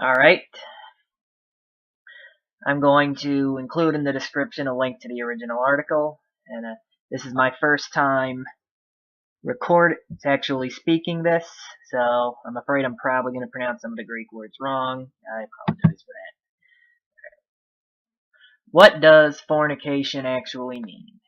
Alright, I'm going to include in the description a link to the original article, and this is my first time actually speaking this, so I'm afraid I'm probably going to pronounce some of the Greek words wrong. I apologize for that. What does fornication actually mean?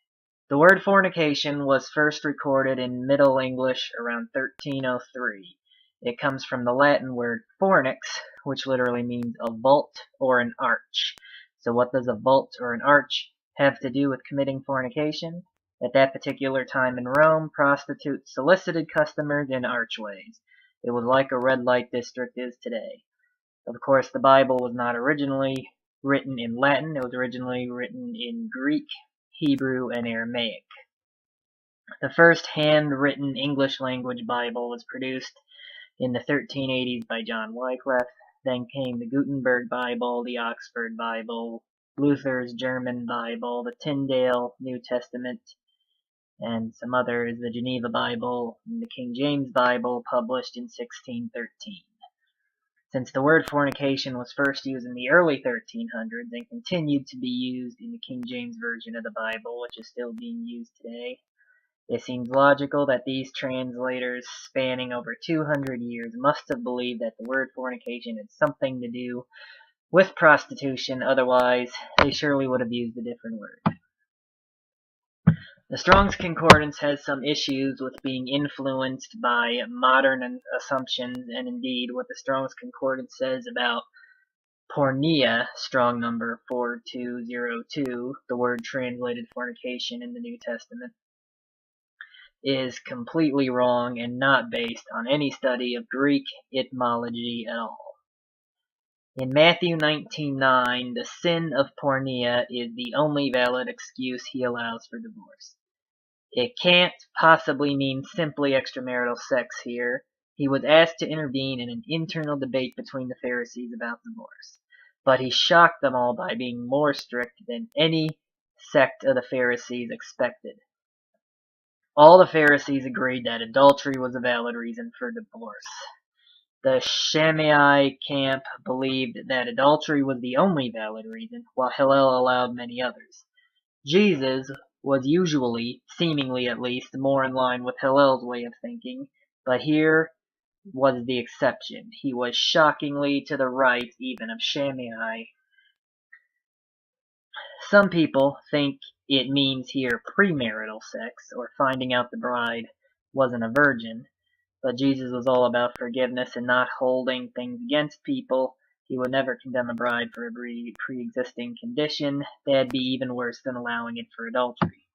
The word fornication was first recorded in Middle English around 1303. It comes from the Latin word fornix, which literally means a vault or an arch. So what does a vault or an arch have to do with committing fornication? At that particular time in Rome, prostitutes solicited customers in archways. It was like a red light district is today. Of course, the Bible was not originally written in Latin. It was originally written in Greek, Hebrew, and Aramaic. The first handwritten English language Bible was produced in the 1380s by John Wycliffe. Then came the Gutenberg Bible, the Oxford Bible, Luther's German Bible, the Tyndale New Testament, and some others, the Geneva Bible, and the King James Bible, published in 1613. Since the word fornication was first used in the early 1300s and continued to be used in the King James Version of the Bible, which is still being used today, it seems logical that these translators, spanning over 200 years, must have believed that the word fornication had something to do with prostitution, otherwise they surely would have used a different word. The Strong's Concordance has some issues with being influenced by modern assumptions, and indeed what the Strong's Concordance says about porneia, strong number 4202, the word translated fornication in the New Testament, is completely wrong and not based on any study of Greek etymology at all. In Matthew 19:9, the sin of porneia is the only valid excuse he allows for divorce. It can't possibly mean simply extramarital sex here. He was asked to intervene in an internal debate between the Pharisees about divorce, but he shocked them all by being more strict than any sect of the Pharisees expected. All the Pharisees agreed that adultery was a valid reason for divorce. The Shammai camp believed that adultery was the only valid reason, while Hillel allowed many others. Jesus was usually, seemingly at least, more in line with Hillel's way of thinking, but here was the exception. He was shockingly to the right even of Shammai. Some people think it means here premarital sex, or finding out the bride wasn't a virgin, but Jesus was all about forgiveness and not holding things against people. He would never condemn a bride for a pre-existing condition. That'd be even worse than allowing it for adultery.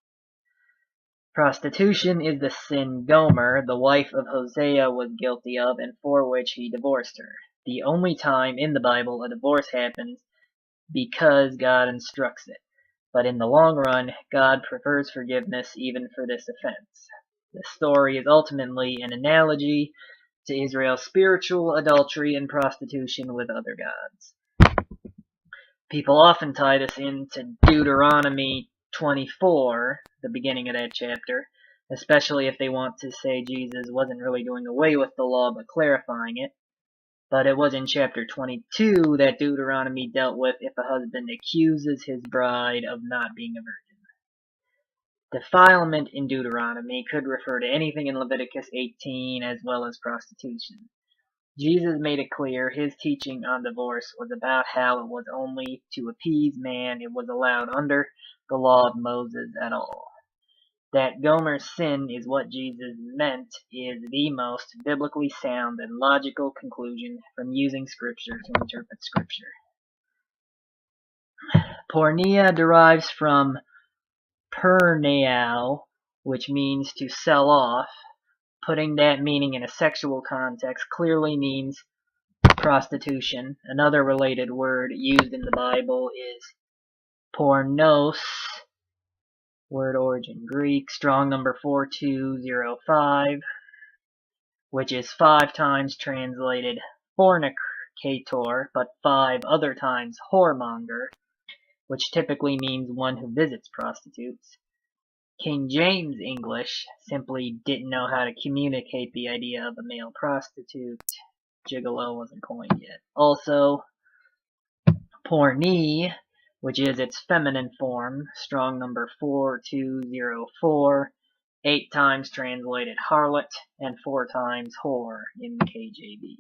Prostitution is the sin Gomer, the wife of Hosea, was guilty of, and for which he divorced her. The only time in the Bible a divorce happens because God instructs it. But in the long run, God prefers forgiveness even for this offense. The story is ultimately an analogy to Israel's spiritual adultery and prostitution with other gods. People often tie this into Deuteronomy 24, the beginning of that chapter, especially if they want to say Jesus wasn't really doing away with the law but clarifying it. But it was in chapter 22 that Deuteronomy dealt with if a husband accuses his bride of not being a virgin. Defilement in Deuteronomy could refer to anything in Leviticus 18 as well as prostitution. Jesus made it clear his teaching on divorce was about how it was only to appease man it was allowed under the law of Moses at all. That Gomer's sin is what Jesus meant is the most biblically sound and logical conclusion from using Scripture to interpret Scripture. Porneia derives from perneo, which means to sell off. Putting that meaning in a sexual context clearly means prostitution. Another related word used in the Bible is pornos, word origin Greek, strong number 4205, which is 5 times translated fornicator, but 5 other times whoremonger, which typically means one who visits prostitutes. King James English simply didn't know how to communicate the idea of a male prostitute. gigolo wasn't coined yet. Also, porny, which is its feminine form, strong number 4204, 8 times translated harlot, and 4 times whore in the KJV.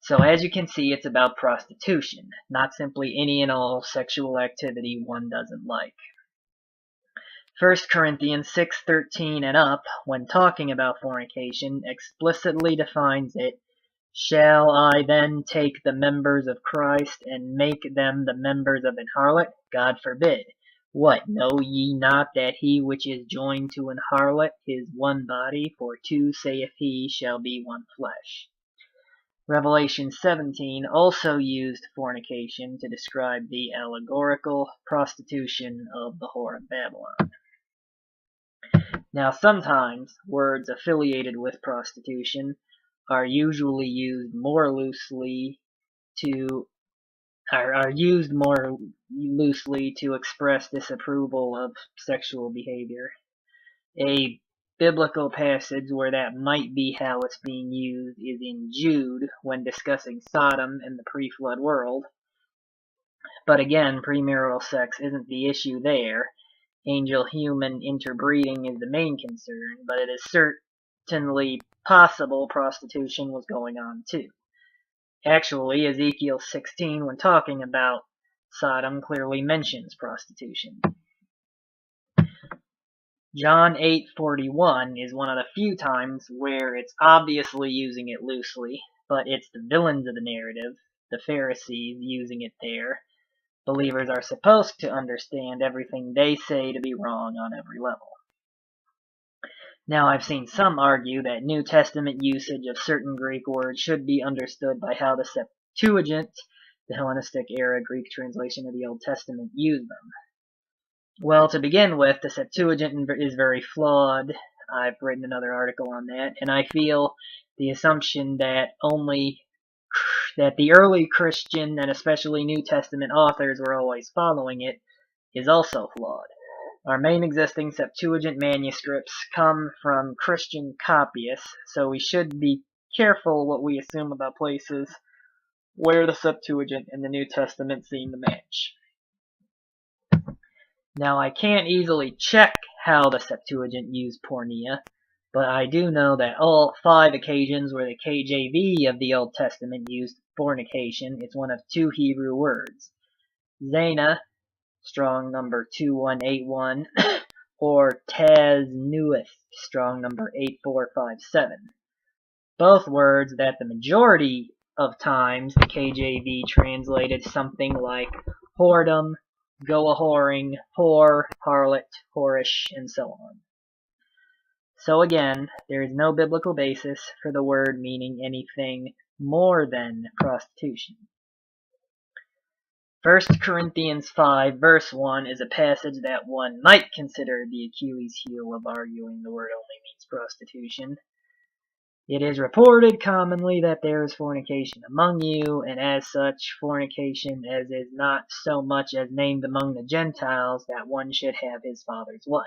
So as you can see, it's about prostitution, not simply any and all sexual activity one doesn't like. 1 Corinthians 6:13 and up, when talking about fornication, explicitly defines it. Shall I then take the members of Christ and make them the members of an harlot? God forbid. What, know ye not that he which is joined to an harlot is one body? For two, saith he, shall be one flesh. Revelation 17 also used fornication to describe the allegorical prostitution of the whore of Babylon. Now sometimes words affiliated with prostitution are usually used more loosely to express disapproval of sexual behavior. A biblical passage where that might be how it's being used is in Jude when discussing Sodom and the pre-flood world. But again, premarital sex isn't the issue there. Angel-human interbreeding is the main concern, but it is certainly possible prostitution was going on too. Actually, Ezekiel 16, when talking about Sodom, clearly mentions prostitution. John 8:41 is one of the few times where it's obviously using it loosely, but it's the villains of the narrative, the Pharisees, using it there. Believers are supposed to understand everything they say to be wrong on every level. Now, I've seen some argue that New Testament usage of certain Greek words should be understood by how the Septuagint, the Hellenistic-era Greek translation of the Old Testament, used them. Well, to begin with, the Septuagint is very flawed. I've written another article on that, and I feel the assumption that the early Christian and especially New Testament authors were always following it is also flawed. Our main existing Septuagint manuscripts come from Christian copyists, so we should be careful what we assume about places where the Septuagint and the New Testament seem to match. Now, I can't easily check how the Septuagint used porneia, but I do know that all 5 occasions where the KJV of the Old Testament used fornication, it's one of 2 Hebrew words. Zana, strong number 2181, or taznuith, strong number 8457. Both words that the majority of times the KJV translated something like whoredom, go-a-whoring, whore, harlot, whorish, and so on. So again, there is no biblical basis for the word meaning anything more than prostitution. 1 Corinthians 5 verse 1 is a passage that one might consider the Achilles heel of arguing the word only means prostitution. It is reported commonly that there is fornication among you, and as such, fornication as is not so much as named among the Gentiles that one should have his father's wife.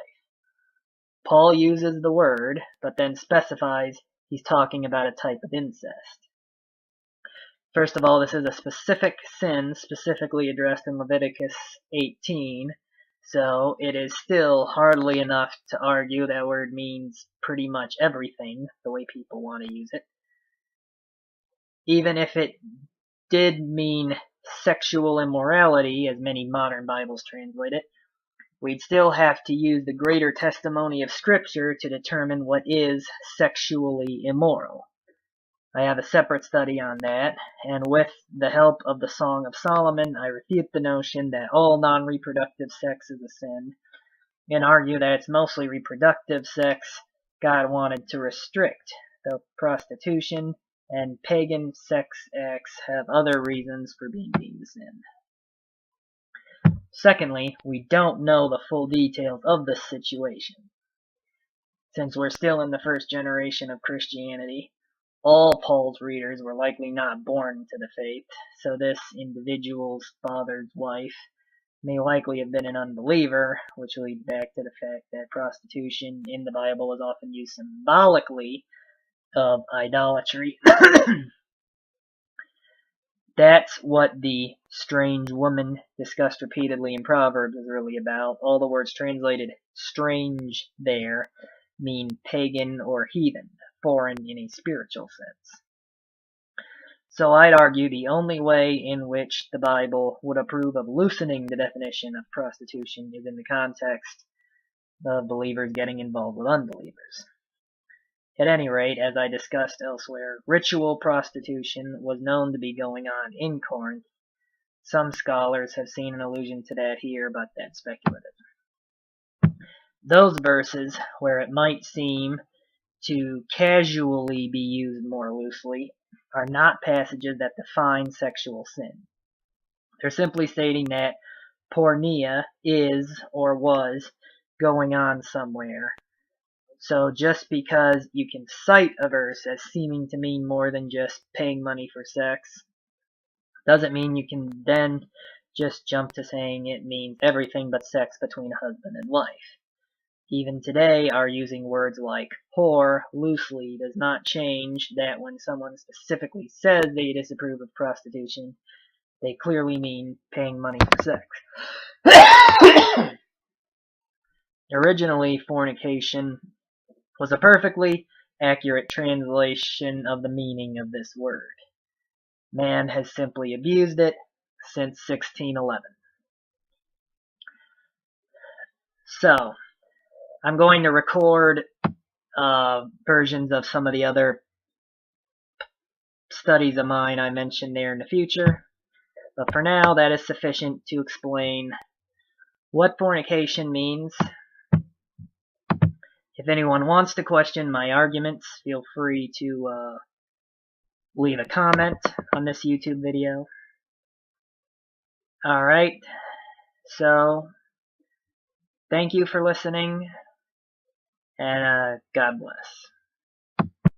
Paul uses the word, but then specifies he's talking about a type of incest. First of all, this is a specific sin specifically addressed in Leviticus 18, so it is still hardly enough to argue that word means pretty much everything, the way people want to use it. Even if it did mean sexual immorality, as many modern Bibles translate it, we'd still have to use the greater testimony of Scripture to determine what is sexually immoral. I have a separate study on that, and with the help of the Song of Solomon, I refute the notion that all non-reproductive sex is a sin, and argue that it's mostly reproductive sex God wanted to restrict, though prostitution and pagan sex acts have other reasons for being deemed a sin. Secondly, we don't know the full details of this situation. Since we're still in the first generation of Christianity, all Paul's readers were likely not born into the faith, so this individual's father's wife may likely have been an unbeliever, which leads back to the fact that prostitution in the Bible is often used symbolically of idolatry. That's what the strange woman discussed repeatedly in Proverbs is really about. All the words translated strange there mean pagan or heathen, foreign in a spiritual sense. So I'd argue the only way in which the Bible would approve of loosening the definition of prostitution is in the context of believers getting involved with unbelievers. At any rate, as I discussed elsewhere, ritual prostitution was known to be going on in Corinth. Some scholars have seen an allusion to that here, but that's speculative. Those verses, where it might seem to casually be used more loosely, are not passages that define sexual sin. They're simply stating that porneia is or was going on somewhere. So just because you can cite a verse as seeming to mean more than just paying money for sex, doesn't mean you can then just jump to saying it means everything but sex between a husband and wife. Even today, our using words like whore loosely does not change that when someone specifically says they disapprove of prostitution, they clearly mean paying money for sex. Originally, fornication was a perfectly accurate translation of the meaning of this word. Man has simply abused it since 1611. So, I'm going to record versions of some of the other studies of mine I mentioned there in the future. But for now, that is sufficient to explain what fornication means. If anyone wants to question my arguments, feel free to leave a comment on this YouTube video. Alright, so thank you for listening, and God bless.